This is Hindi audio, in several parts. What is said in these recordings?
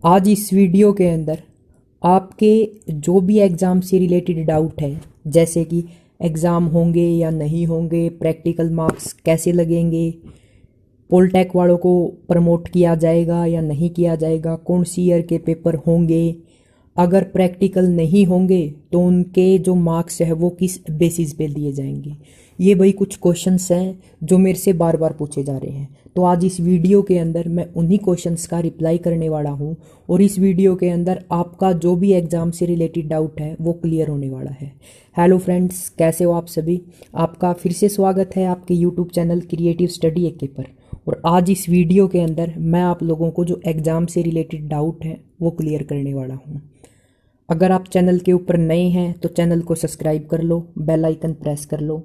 आज इस वीडियो के अंदर आपके जो भी एग्ज़ाम से रिलेटेड डाउट है, जैसे कि एग्ज़ाम होंगे या नहीं होंगे, प्रैक्टिकल मार्क्स कैसे लगेंगे, पोलटेक वालों को प्रमोट किया जाएगा या नहीं किया जाएगा, कौन सी ईयर के पेपर होंगे, अगर प्रैक्टिकल नहीं होंगे तो उनके जो मार्क्स है वो किस बेसिस पे दिए जाएंगे। ये भाई कुछ क्वेश्चंस हैं जो मेरे से बार बार पूछे जा रहे हैं। तो आज इस वीडियो के अंदर मैं उन्हीं क्वेश्चंस का रिप्लाई करने वाला हूँ और इस वीडियो के अंदर आपका जो भी एग्ज़ाम से रिलेटेड डाउट है वो क्लियर होने वाला है। हेलो फ्रेंड्स, कैसे हो आप सभी। आपका फिर से स्वागत है आपके यूट्यूब चैनल क्रिएटिव स्टडी एके पर। और आज इस वीडियो के अंदर मैं आप लोगों को जो एग्ज़ाम से रिलेटेड डाउट है वो क्लियर करने वाला हूँ। अगर आप चैनल के ऊपर नए हैं तो चैनल को सब्सक्राइब कर लो, बेल आइकन प्रेस कर लो,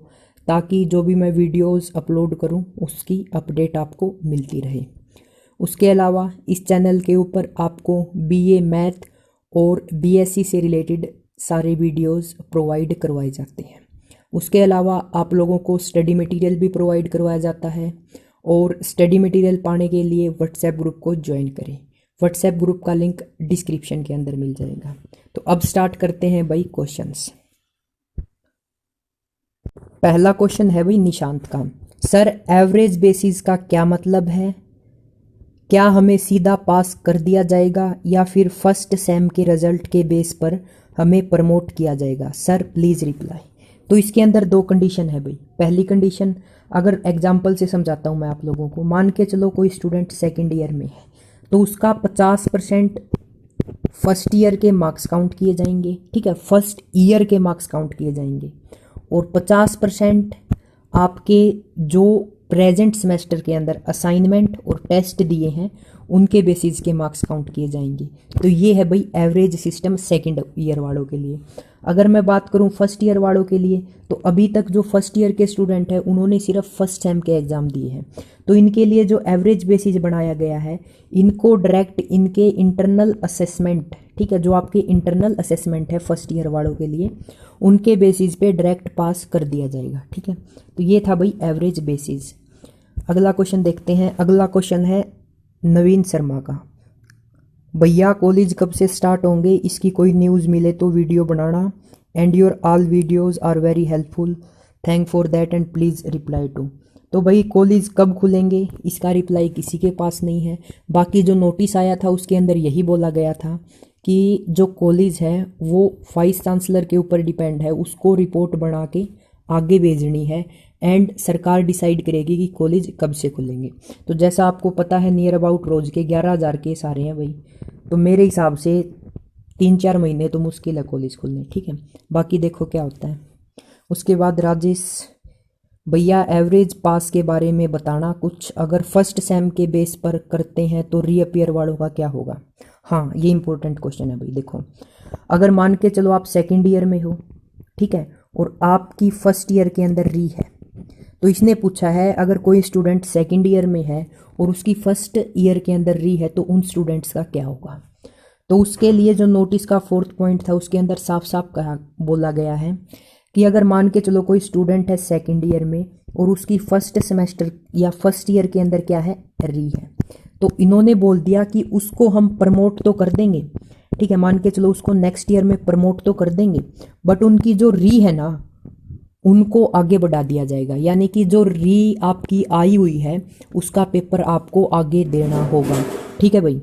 ताकि जो भी मैं वीडियोस अपलोड करूं उसकी अपडेट आपको मिलती रहे। उसके अलावा इस चैनल के ऊपर आपको बीए मैथ और बीएससी से रिलेटेड सारे वीडियोस प्रोवाइड करवाए जाते हैं। उसके अलावा आप लोगों को स्टडी मटेरियल भी प्रोवाइड करवाया जाता है और स्टडी मटेरियल पाने के लिए व्हाट्सएप ग्रुप को ज्वाइन करें। व्हाट्सएप ग्रुप का लिंक डिस्क्रिप्शन के अंदर मिल जाएगा। तो अब स्टार्ट करते हैं भाई क्वेश्चंस। पहला क्वेश्चन है भाई निशांत का। सर, एवरेज बेसिस का क्या मतलब है? क्या हमें सीधा पास कर दिया जाएगा या फिर फर्स्ट सेम के रिजल्ट के बेस पर हमें प्रमोट किया जाएगा? Sir please reply. तो इसके अंदर दो कंडीशन है भाई। पहली कंडीशन, अगर एग्जाम्पल से समझाता हूँ मैं आप लोगों को। मान के चलो कोई स्टूडेंट सेकेंड ईयर में है तो उसका 50% फर्स्ट ईयर के मार्क्स काउंट किए जाएंगे। ठीक है, फर्स्ट ईयर के मार्क्स काउंट किए जाएंगे और 50% आपके जो प्रेजेंट सेमेस्टर के अंदर असाइनमेंट और टेस्ट दिए हैं उनके बेसिस के मार्क्स काउंट किए जाएंगे। तो ये है भाई एवरेज सिस्टम सेकंड ईयर वालों के लिए। अगर मैं बात करूं फर्स्ट ईयर वालों के लिए, तो अभी तक जो फर्स्ट ईयर के स्टूडेंट हैं उन्होंने सिर्फ फर्स्ट सेम के एग्ज़ाम दिए हैं, तो इनके लिए जो एवरेज बेसिस बनाया गया है, इनको डायरेक्ट इनके इंटरनल असेसमेंट, ठीक है, जो आपके इंटरनल असेसमेंट है फर्स्ट ईयर वालों के लिए, उनके बेसिस पे डायरेक्ट पास कर दिया जाएगा। ठीक है, तो ये था भाई एवरेज बेसिस। अगला क्वेश्चन देखते हैं। अगला क्वेश्चन है नवीन शर्मा का। भैया कॉलेज कब से स्टार्ट होंगे? इसकी कोई न्यूज़ मिले तो वीडियो बनाना। And your all videos are very helpful, thank for that and please reply to. तो भाई कॉलेज कब खुलेंगे इसका रिप्लाई किसी के पास नहीं है। बाकी जो नोटिस आया था उसके अंदर यही बोला गया था कि जो कॉलेज है वो वाइस चांसलर के ऊपर डिपेंड है, उसको रिपोर्ट बना के आगे भेजनी है एंड सरकार डिसाइड करेगी कि कॉलेज कब से खुलेंगे। तो जैसा आपको पता है नियर अबाउट रोज़ के 11,000 केस आ रहे हैं भाई, तो मेरे हिसाब से 3-4 महीने तो मुश्किल है कॉलेज खुलने। ठीक है, बाकी देखो क्या होता है। उसके बाद राजेश, भैया एवरेज पास के बारे में बताना कुछ। अगर फर्स्ट सेम के बेस पर करते हैं तो रीअपियर वालों का क्या होगा? हाँ, ये इंपॉर्टेंट क्वेश्चन है भाई। देखो, अगर मान के चलो आप सेकेंड ईयर में हो, ठीक है, और आपकी फर्स्ट ईयर के अंदर री है, तो इसने पूछा है अगर कोई स्टूडेंट सेकेंड ईयर में है और उसकी फर्स्ट ईयर के अंदर री है तो उन स्टूडेंट्स का क्या होगा। तो उसके लिए जो नोटिस का फोर्थ पॉइंट था उसके अंदर साफ साफ कहा बोला गया है कि अगर मान के चलो कोई स्टूडेंट है सेकेंड ईयर में और उसकी फर्स्ट सेमेस्टर या फर्स्ट ईयर के अंदर क्या है, री है, तो इन्होंने बोल दिया कि उसको हम प्रमोट तो कर देंगे। ठीक है, मान के चलो उसको नेक्स्ट ईयर में प्रमोट तो कर देंगे, बट उनकी जो री है ना उनको आगे बढ़ा दिया जाएगा। यानी कि जो री आपकी आई हुई है उसका पेपर आपको आगे देना होगा। ठीक है भाई।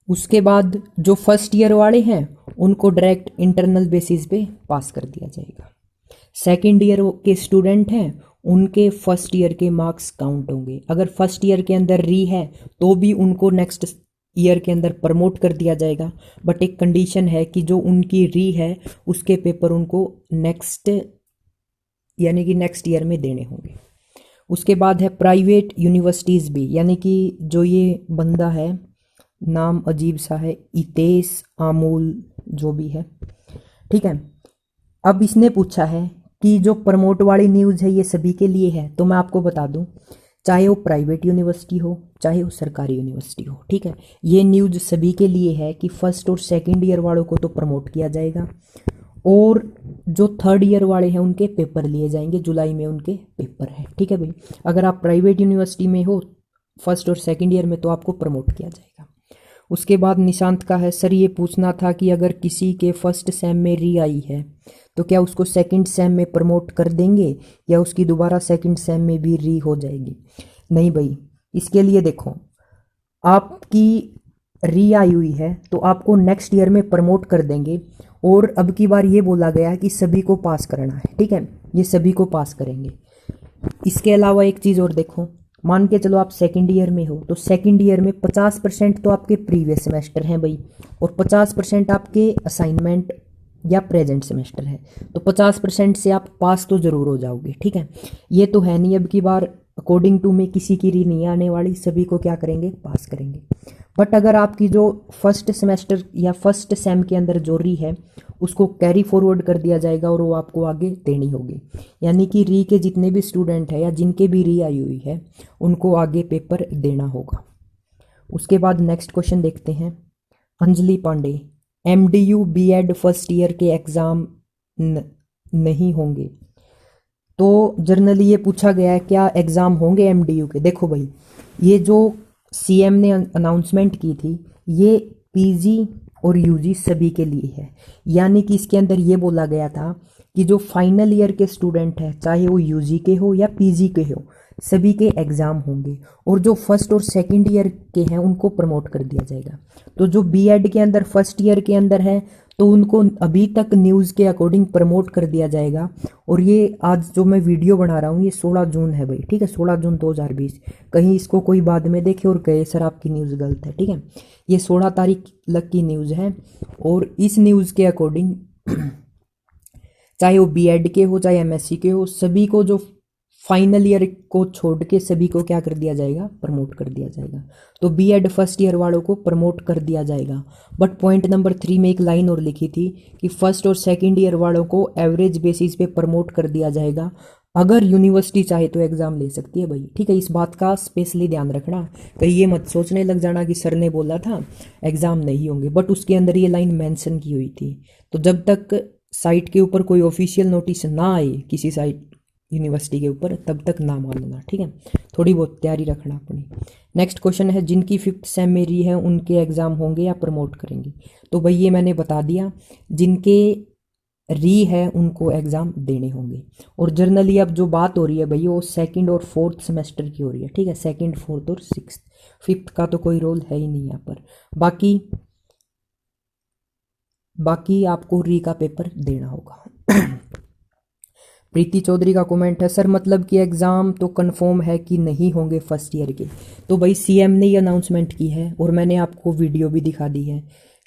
उसके बाद जो फर्स्ट ईयर वाले हैं उनको डायरेक्ट इंटरनल बेसिस पे पास कर दिया जाएगा। सेकेंड ईयर के स्टूडेंट हैं उनके फर्स्ट ईयर के मार्क्स काउंट होंगे। अगर फर्स्ट ईयर के अंदर री है तो भी उनको नेक्स्ट ईयर के अंदर प्रमोट कर दिया जाएगा, बट एक कंडीशन है कि जो उनकी री है उसके पेपर उनको नेक्स्ट यानी कि नेक्स्ट ईयर में देने होंगे। उसके बाद है प्राइवेट यूनिवर्सिटीज़ भी, यानी कि जो ये बंदा है, नाम अजीब सा है, इतेश आमूल जो भी है, ठीक है। अब इसने पूछा है कि जो प्रमोट वाली न्यूज़ है ये सभी के लिए है। तो मैं आपको बता दूं, चाहे वो प्राइवेट यूनिवर्सिटी हो चाहे वो सरकारी यूनिवर्सिटी हो, ठीक है, ये न्यूज़ सभी के लिए है कि फर्स्ट और सेकंड ईयर वालों को तो प्रमोट किया जाएगा और जो थर्ड ईयर वाले हैं उनके पेपर लिए जाएंगे। जुलाई में उनके पेपर है। ठीक है भाई, अगर आप प्राइवेट यूनिवर्सिटी में हो फर्स्ट और सेकंड ईयर में तो आपको प्रमोट किया जाएगा। उसके बाद निशांत का है, सर ये पूछना था कि अगर किसी के फर्स्ट सेम में री आई है तो क्या उसको सेकंड सेम में प्रमोट कर देंगे या उसकी दोबारा सेकंड सेम में भी री हो जाएगी? नहीं भाई, इसके लिए देखो, आपकी री आई हुई है तो आपको नेक्स्ट ईयर में प्रमोट कर देंगे। और अब की बार ये बोला गया है कि सभी को पास करना है, ठीक है, ये सभी को पास करेंगे। इसके अलावा एक चीज़ और देखो, मान के चलो आप सेकंड ईयर में हो तो सेकंड ईयर में 50% तो आपके प्रीवियस सेमेस्टर हैं भाई, और 50% आपके असाइनमेंट या प्रेजेंट सेमेस्टर है, तो 50% से आप पास तो ज़रूर हो जाओगे, ठीक है। ये तो है नहीं अब की बार अकॉर्डिंग टू में किसी की री नहीं आने वाली, सभी को क्या करेंगे, पास करेंगे। बट अगर आपकी जो फर्स्ट सेमेस्टर या फर्स्ट सेम के अंदर जो री है उसको कैरी फॉरवर्ड कर दिया जाएगा और वो आपको आगे देनी होगी, यानी कि री के जितने भी स्टूडेंट हैं या जिनके भी री आई हुई है उनको आगे पेपर देना होगा। उसके बाद नेक्स्ट क्वेश्चन देखते हैं। Anjali Pandey, MDU BEd first year के एग्ज़ाम नहीं होंगे? तो जनरली ये पूछा गया है क्या एग्ज़ाम होंगे MDU के। देखो भाई, ये जो CM ने अनाउंसमेंट की थी ये PG और UG सभी के लिए है, यानी कि इसके अंदर ये बोला गया था कि जो फाइनल ईयर के स्टूडेंट हैं चाहे वो UG के हो या PG के हो, सभी के एग्ज़ाम होंगे, और जो फर्स्ट और सेकंड ईयर के हैं उनको प्रमोट कर दिया जाएगा। तो जो BEd के अंदर फर्स्ट ईयर के अंदर है तो उनको अभी तक न्यूज़ के अकॉर्डिंग प्रमोट कर दिया जाएगा। और ये आज जो मैं वीडियो बना रहा हूँ ये 16 जून है भाई, ठीक है, 16 जून 2020। कहीं इसको कोई बाद में देखे और कहे सर आपकी न्यूज़ गलत है, ठीक है। ये 16 तारीख लग की न्यूज़ है, और इस न्यूज़ के अकॉर्डिंग चाहे वो BEd के हो चाहे MSc के हो, सभी को जो फाइनल ईयर को छोड़ के सभी को क्या कर दिया जाएगा, प्रमोट कर दिया जाएगा। तो BEd फर्स्ट ईयर वालों को प्रमोट कर दिया जाएगा। बट पॉइंट नंबर 3 में एक लाइन और लिखी थी कि फर्स्ट और सेकंड ईयर वालों को एवरेज बेसिस पे प्रमोट कर दिया जाएगा। अगर यूनिवर्सिटी चाहे तो एग्ज़ाम ले सकती है भाई, ठीक है, इस बात का स्पेशली ध्यान रखना। कहीं ये मत सोचने लग जाना कि सर ने बोला था एग्ज़ाम नहीं होंगे, बट उसके अंदर ये लाइन मेंशन की हुई थी। तो जब तक साइट के ऊपर कोई ऑफिशियल नोटिस ना आए किसी साइट यूनिवर्सिटी के ऊपर तब तक ना मानना, ठीक है, थोड़ी बहुत तैयारी रखना अपनी। नेक्स्ट क्वेश्चन है, जिनकी 5th सेम में री है उनके एग्ज़ाम होंगे या प्रमोट करेंगे? तो भाई ये मैंने बता दिया, जिनके री है उनको एग्ज़ाम देने होंगे। और जनरली अब जो बात हो रही है भाई वो सेकंड और फोर्थ सेमेस्टर की हो रही है, ठीक है, सेकंड, फोर्थ और सिक्स्थ। 5th का तो कोई रोल है ही नहीं यहाँ पर। बाकी आपको री का पेपर देना होगा। प्रीति चौधरी का कमेंट है, सर मतलब कि एग्ज़ाम तो कंफर्म है कि नहीं होंगे फर्स्ट ईयर के? तो भाई CM ने ये अनाउंसमेंट की है और मैंने आपको वीडियो भी दिखा दी है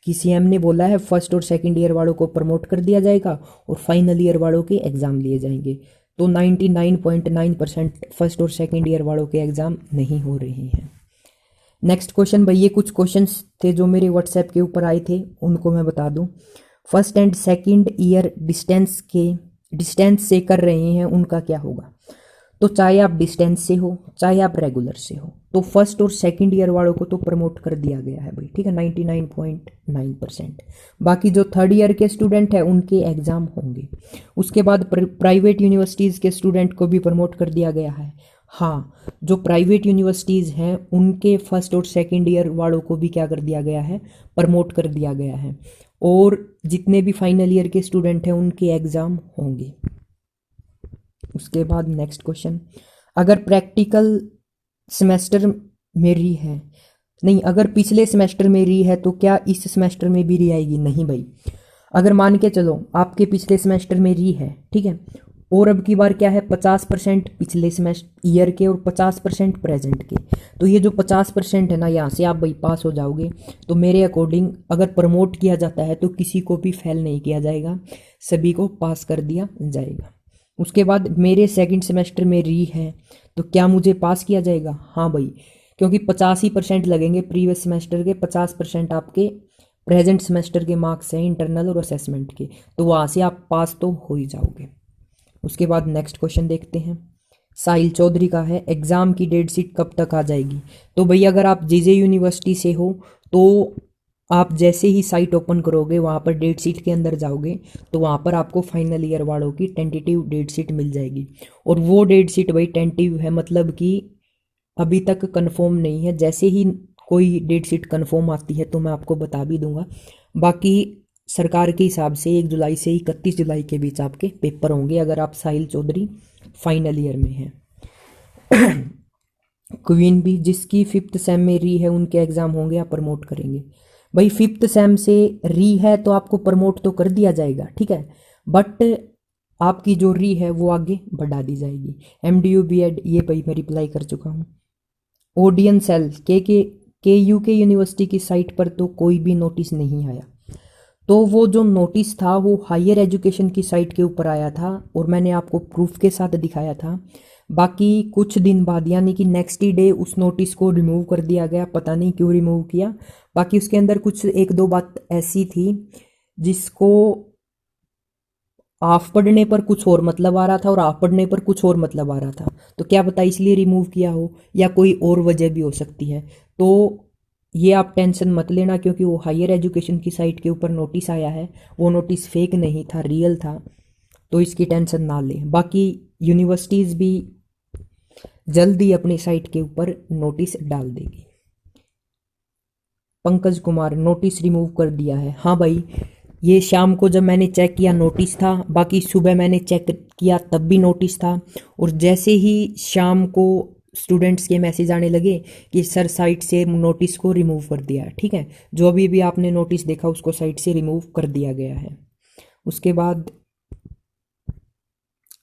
कि CM ने बोला है फर्स्ट और सेकंड ईयर वालों को प्रमोट कर दिया जाएगा और फाइनल ईयर वालों के एग्ज़ाम लिए जाएंगे। तो 99.9% फर्स्ट और सेकंड ईयर वालों के एग्ज़ाम नहीं हो रहे हैं। नेक्स्ट क्वेश्चन भाई, ये कुछ क्वेश्चंस थे जो मेरे व्हाट्सएप के ऊपर आए थे, उनको मैं बता दूं। First and second year distance से कर रहे हैं उनका क्या होगा? तो चाहे आप डिस्टेंस से हो चाहे आप रेगुलर से हो, तो फर्स्ट और सेकंड ईयर वालों को तो प्रमोट कर दिया गया है भाई, ठीक है, 99.9%। बाकी जो थर्ड ईयर के स्टूडेंट हैं उनके एग्ज़ाम होंगे। उसके बाद प्राइवेट यूनिवर्सिटीज़ के स्टूडेंट को भी प्रमोट कर दिया गया है। हाँ, जो प्राइवेट यूनिवर्सिटीज़ हैं उनके फर्स्ट और सेकंड ईयर वालों को भी क्या कर दिया गया है, प्रमोट कर दिया गया है। और जितने भी फाइनल ईयर के स्टूडेंट हैं उनके एग्ज़ाम होंगे। उसके बाद नेक्स्ट क्वेश्चन, अगर प्रैक्टिकल सेमेस्टर में री है, नहीं, अगर पिछले सेमेस्टर में री है तो क्या इस सेमेस्टर में भी री आएगी? नहीं भाई, अगर मान के चलो आपके पिछले सेमेस्टर में री है, ठीक है, और अब की बार क्या है, 50% पिछले सेमेस्टर ईयर के और 50% प्रेजेंट के, तो ये जो 50% है ना, यहाँ से आप भाई पास हो जाओगे। तो मेरे अकॉर्डिंग अगर प्रमोट किया जाता है तो किसी को भी फेल नहीं किया जाएगा, सभी को पास कर दिया जाएगा। उसके बाद मेरे सेकंड सेमेस्टर में री है तो क्या मुझे पास किया जाएगा? हाँ भाई, क्योंकि 85% लगेंगे प्रीवियस सेमेस्टर के, 50% आपके प्रेजेंट सेमेस्टर के मार्क्स हैं इंटरनल और असेसमेंट के, तो वहाँ से आप पास तो हो ही जाओगे। उसके बाद नेक्स्ट क्वेश्चन देखते हैं। साहिल चौधरी का है, एग्ज़ाम की डेट शीट कब तक आ जाएगी? तो भई अगर आप JJ यूनिवर्सिटी से हो तो आप जैसे ही साइट ओपन करोगे वहाँ पर डेट शीट के अंदर जाओगे तो वहाँ पर आपको फाइनल ईयर वालों की टेंटेटिव डेट शीट मिल जाएगी। और वो डेट शीट भाई टेंटेटिव है, मतलब कि अभी तक कंफर्म नहीं है, जैसे ही कोई डेट शीट कंफर्म आती है तो मैं आपको बता भी दूंगा। बाकी सरकार के हिसाब से 1 जुलाई से 31 जुलाई के बीच आपके पेपर होंगे, अगर आप साहिल चौधरी फाइनल ईयर में हैं। क्वीन बी, जिसकी 5th सेम में री है उनके एग्ज़ाम होंगे या प्रमोट करेंगे? भाई 5th सेम से री है तो आपको प्रमोट तो कर दिया जाएगा, ठीक है, बट आपकी जो री है वो आगे बढ़ा दी जाएगी। MDU BEd ये भाई मैं रिप्लाई कर चुका हूँ। ओडियन सेल के यू के यूनिवर्सिटी की साइट पर तो कोई भी नोटिस नहीं आया। तो वो जो नोटिस था वो हायर एजुकेशन की साइट के ऊपर आया था और मैंने आपको प्रूफ के साथ दिखाया था। बाकी कुछ दिन बाद यानी कि नेक्स्ट ही डे उस नोटिस को रिमूव कर दिया गया, पता नहीं क्यों रिमूव किया। बाकी उसके अंदर कुछ 1-2 बात ऐसी थी जिसको ऑफ पढ़ने पर कुछ और मतलब आ रहा था और ऑफ पढ़ने पर कुछ और मतलब आ रहा था। तो क्या पता इसलिए रिमूव किया हो या कोई और वजह भी हो सकती है। तो ये आप टेंशन मत लेना, क्योंकि वो हायर एजुकेशन की साइट के ऊपर नोटिस आया है, वो नोटिस फेक नहीं था, रियल था, तो इसकी टेंशन ना लें। बाकी यूनिवर्सिटीज़ भी जल्दी अपनी साइट के ऊपर नोटिस डाल देगी। पंकज कुमार, नोटिस रिमूव कर दिया है। हाँ भाई, ये शाम को जब मैंने चेक किया नोटिस था, बाकी सुबह मैंने चेक किया तब भी नोटिस था, और जैसे ही शाम को स्टूडेंट्स के मैसेज आने लगे कि सर साइट से नोटिस को रिमूव कर दिया है, ठीक है, जो अभी भी आपने नोटिस देखा उसको साइट से रिमूव कर दिया गया है। उसके बाद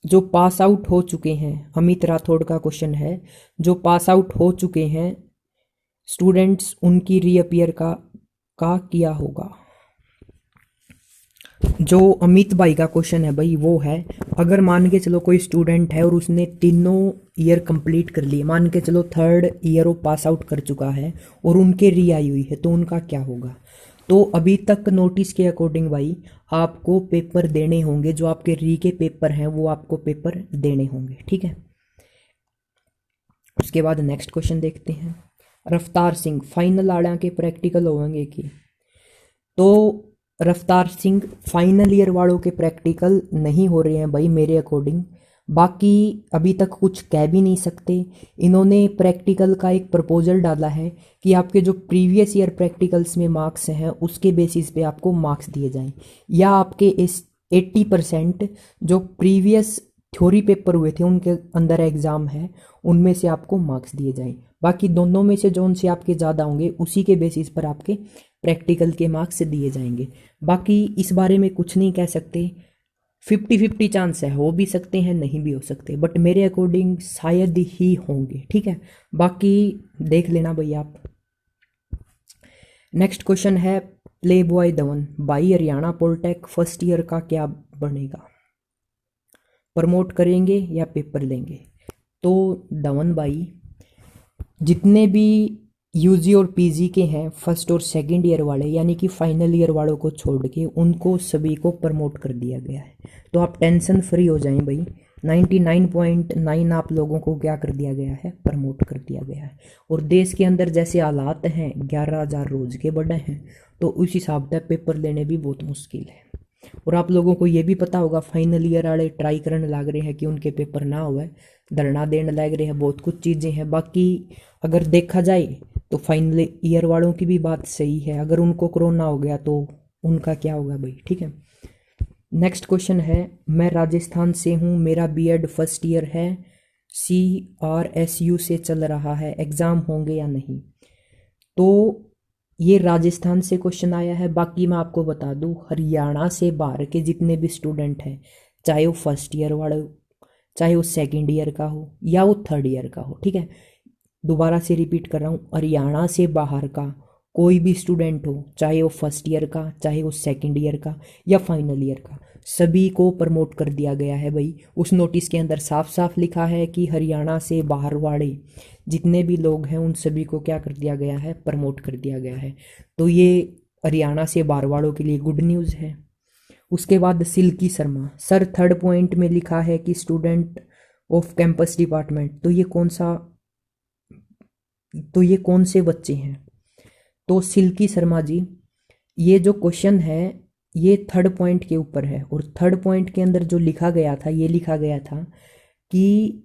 जो पास आउट हो चुके हैं, अमित राठौड़ का क्वेश्चन है, जो पास आउट हो चुके हैं स्टूडेंट्स उनकी रीअपियर का किया होगा? जो अमित भाई का क्वेश्चन है भाई वो है, अगर मान के चलो कोई स्टूडेंट है और उसने तीनों ईयर कंप्लीट कर लिए, मान के चलो 3rd ईयर वो पास आउट कर चुका है और उनके री आई हुई है, तो उनका क्या होगा? तो अभी तक नोटिस के अकॉर्डिंग भाई आपको पेपर देने होंगे, जो आपके री के पेपर हैं वो आपको पेपर देने होंगे, ठीक है। उसके बाद नेक्स्ट क्वेश्चन देखते हैं। रफ्तार सिंह, फाइनल आड़ा के प्रैक्टिकल होंगे कि? तो रफ्तार सिंह, फाइनल ईयर वालों के प्रैक्टिकल नहीं हो रहे हैं भाई मेरे अकॉर्डिंग। बाकी अभी तक कुछ कह भी नहीं सकते। इन्होंने प्रैक्टिकल का एक प्रपोजल डाला है कि आपके जो प्रीवियस ईयर प्रैक्टिकल्स में मार्क्स हैं उसके बेसिस पे आपको मार्क्स दिए जाएं, या आपके इस 80% जो प्रीवियस थ्योरी पेपर हुए थे उनके अंदर एग्ज़ाम है उनमें से आपको मार्क्स दिए जाएं। बाकी दोनों में से जो उनसे आपके ज़्यादा होंगे उसी के बेसिस पर आपके प्रैक्टिकल के मार्क्स दिए जाएंगे। बाकी इस बारे में कुछ नहीं कह सकते, 50-50 चांस है, हो भी सकते हैं नहीं भी हो सकते, बट मेरे अकॉर्डिंग शायद ही होंगे, ठीक है। बाकी देख लेना भैया आप। नेक्स्ट क्वेश्चन है प्ले बॉय धवन, भाई हरियाणा पॉलिटेक फर्स्ट ईयर का क्या बनेगा? प्रमोट करेंगे या पेपर लेंगे? तो धवन भाई, जितने भी यूजी और पीजी के हैं फर्स्ट और सेकंड ईयर वाले, यानी कि फाइनल ईयर वालों को छोड़ के उनको सभी को प्रमोट कर दिया गया है, तो आप टेंशन फ्री हो जाएं भाई। 99.9 आप लोगों को क्या कर दिया गया है? प्रमोट कर दिया गया है। और देश के अंदर जैसे हालात हैं, 11,000 रोज के बढ़े हैं, तो उस हिसाब से पेपर लेने भी बहुत मुश्किल है। और आप लोगों को ये भी पता होगा फाइनल ईयर वाले ट्राई करने लग रहे हैं कि उनके पेपर ना हुए, धरना देने लग रहे हैं, बहुत कुछ चीज़ें हैं। बाकी अगर देखा जाए तो फाइनल ईयर वालों की भी बात सही है, अगर उनको कोरोना हो गया तो उनका क्या होगा भाई, ठीक है। नेक्स्ट क्वेश्चन है, मैं राजस्थान से हूँ, मेरा बीएड फर्स्ट ईयर है, CRSU से चल रहा है, एग्ज़ाम होंगे या नहीं? तो ये राजस्थान से क्वेश्चन आया है। बाकी मैं आपको बता दूं, हरियाणा से बाहर के जितने भी स्टूडेंट हैं, चाहे वो फर्स्ट ईयर वाला हो, चाहे वो सेकंड ईयर का हो या वो थर्ड ईयर का हो, ठीक है, दोबारा से रिपीट कर रहा हूँ, हरियाणा से बाहर का कोई भी स्टूडेंट हो, चाहे वो फर्स्ट ईयर का, चाहे वो सेकंड ईयर का या फाइनल ईयर का, सभी को प्रमोट कर दिया गया है भाई। उस नोटिस के अंदर साफ साफ लिखा है कि हरियाणा से बाहर वाले जितने भी लोग हैं उन सभी को क्या कर दिया गया है? प्रमोट कर दिया गया है। तो ये हरियाणा से बाहर वालों के लिए गुड न्यूज़ है। उसके बाद silkie Sharma, sir 3rd point में लिखा है कि स्टूडेंट ऑफ कैंपस डिपार्टमेंट, तो ये कौन से बच्चे हैं? तो सिल्की शर्मा जी, ये जो क्वेश्चन है ये 3rd पॉइंट के ऊपर है, और 3rd पॉइंट के अंदर जो लिखा गया था, ये लिखा गया था कि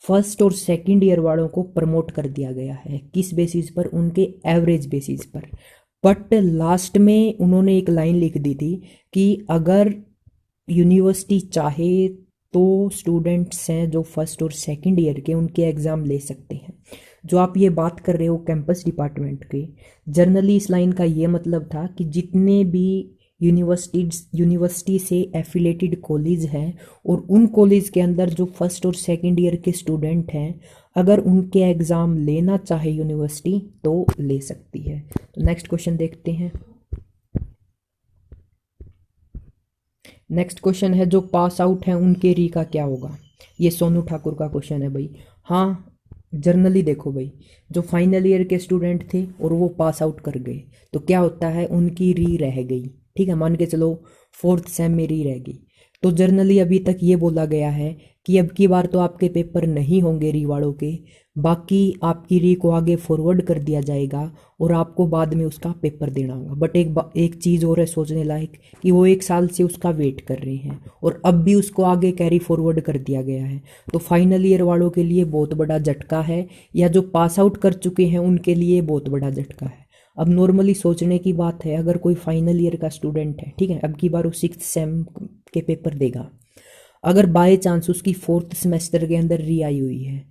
फर्स्ट और सेकंड ईयर वालों को प्रमोट कर दिया गया है। किस बेसिस पर? उनके एवरेज बेसिस पर। बट लास्ट में उन्होंने एक लाइन लिख दी थी कि अगर यूनिवर्सिटी चाहे तो स्टूडेंट्स हैं जो फर्स्ट और सेकंड ईयर के, उनके एग्ज़ाम ले सकते हैं। जो आप ये बात कर रहे हो कैंपस डिपार्टमेंट के, जर्नली इस लाइन का ये मतलब था कि जितने भी यूनिवर्सिटी से एफिलेटेड कॉलेज हैं और उन कॉलेज के अंदर जो फर्स्ट और सेकंड ईयर के स्टूडेंट हैं, अगर उनके एग्ज़ाम लेना चाहे यूनिवर्सिटी तो ले सकती है। तो नेक्स्ट क्वेश्चन देखते हैं। नेक्स्ट क्वेश्चन है जो पास आउट हैं उनके री का क्या होगा? ये सोनू ठाकुर का क्वेश्चन है भाई। हाँ, जर्नली देखो भाई, जो फाइनल ईयर के स्टूडेंट थे और वो पास आउट कर गए तो क्या होता है, उनकी री रह गई। ठीक है, मान के चलो फोर्थ सेम में री रह गई, तो जर्नली अभी तक ये बोला गया है कि अब की बार तो आपके पेपर नहीं होंगे री वालों के, बाकी आपकी री को आगे फॉरवर्ड कर दिया जाएगा और आपको बाद में उसका पेपर देना होगा। बट एक चीज़ और है सोचने लायक कि वो 1 साल से उसका वेट कर रहे हैं और अब भी उसको आगे कैरी फॉरवर्ड कर दिया गया है। तो फाइनल ईयर वालों के लिए बहुत बड़ा झटका है, या जो पास आउट कर चुके हैं उनके लिए बहुत बड़ा झटका है। अब नॉर्मली सोचने की बात है, अगर कोई फाइनल ईयर का स्टूडेंट है, ठीक है, अब की बार वो 6th सेम के पेपर देगा, अगर बाय चांस उसकी 4th सेमेस्टर के अंदर री आई हुई है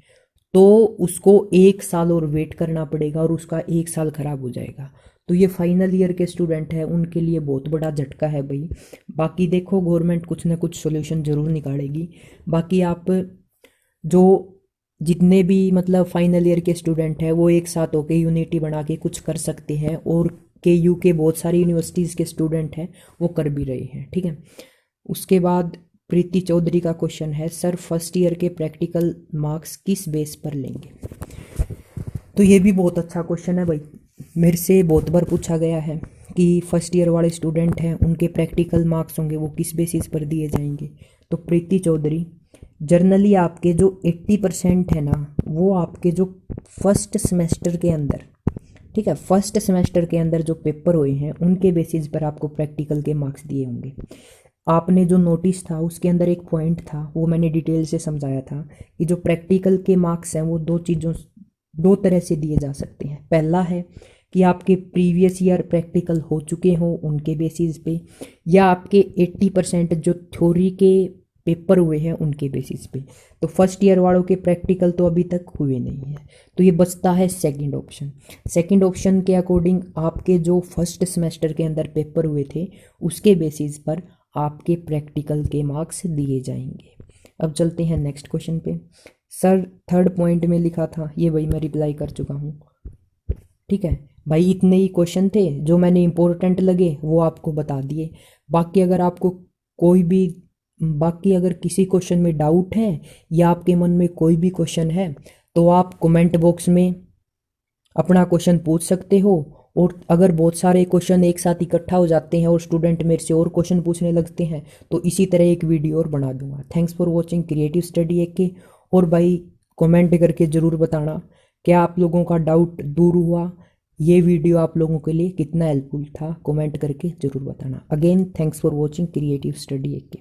तो उसको 1 साल और वेट करना पड़ेगा और उसका 1 साल खराब हो जाएगा। तो ये फाइनल ईयर के स्टूडेंट है उनके लिए बहुत बड़ा झटका है भाई। बाकी देखो गवर्नमेंट कुछ ना कुछ सोल्यूशन ज़रूर निकालेगी। बाकी आप जो जितने भी मतलब फाइनल ईयर के स्टूडेंट हैं वो एक साथ होकर यूनिटी बना के कुछ कर सकते हैं, और KU के बहुत सारी यूनिवर्सिटीज़ के स्टूडेंट हैं वो कर भी रहे हैं। ठीक है, उसके बाद प्रीति चौधरी का क्वेश्चन है, सर फर्स्ट ईयर के प्रैक्टिकल मार्क्स किस बेस पर लेंगे? तो ये भी बहुत अच्छा क्वेश्चन है भाई, मेरे से बहुत बार पूछा गया है कि फर्स्ट ईयर वाले स्टूडेंट हैं उनके प्रैक्टिकल मार्क्स होंगे वो किस बेसिस पर दिए जाएंगे। तो प्रीति चौधरी, जर्नली आपके जो 80% है ना, वो आपके जो फर्स्ट सेमेस्टर के अंदर, ठीक है, फर्स्ट सेमेस्टर के अंदर जो पेपर हुए हैं उनके बेसिस पर आपको प्रैक्टिकल के मार्क्स दिए होंगे। आपने जो नोटिस था उसके अंदर एक पॉइंट था, वो मैंने डिटेल से समझाया था कि जो प्रैक्टिकल के मार्क्स हैं वो दो तरह से दिए जा सकते हैं। पहला है कि आपके प्रीवियस ईयर प्रैक्टिकल हो चुके हों उनके बेसिस पे, या आपके 80% जो थ्योरी के पेपर हुए हैं उनके बेसिस पे। तो फर्स्ट ईयर वालों के प्रैक्टिकल तो अभी तक हुए नहीं है, तो ये बचता है सेकंड ऑप्शन। सेकंड ऑप्शन के अकॉर्डिंग आपके जो फर्स्ट सेमेस्टर के अंदर पेपर हुए थे उसके बेसिस पर आपके प्रैक्टिकल के मार्क्स दिए जाएंगे। अब चलते हैं नेक्स्ट क्वेश्चन पे। सर थर्ड पॉइंट में लिखा था, ये भाई मैं रिप्लाई कर चुका हूँ। ठीक है भाई, इतने ही क्वेश्चन थे जो मैंने इंपॉर्टेंट लगे वो आपको बता दिए। बाकी अगर आपको कोई भी बाकी अगर किसी क्वेश्चन में डाउट है या आपके मन में कोई भी क्वेश्चन है तो आप कमेंट बॉक्स में अपना क्वेश्चन पूछ सकते हो। और अगर बहुत सारे क्वेश्चन एक साथ इकट्ठा हो जाते हैं और स्टूडेंट मेरे से और क्वेश्चन पूछने लगते हैं तो इसी तरह एक वीडियो और बना दूंगा। Thanks for watching creative study AK। और भाई कमेंट करके ज़रूर बताना क्या आप लोगों का डाउट दूर हुआ, ये वीडियो आप लोगों के लिए कितना हेल्पफुल था, कमेंट करके ज़रूर बताना। Again thanks for watching creative study AK।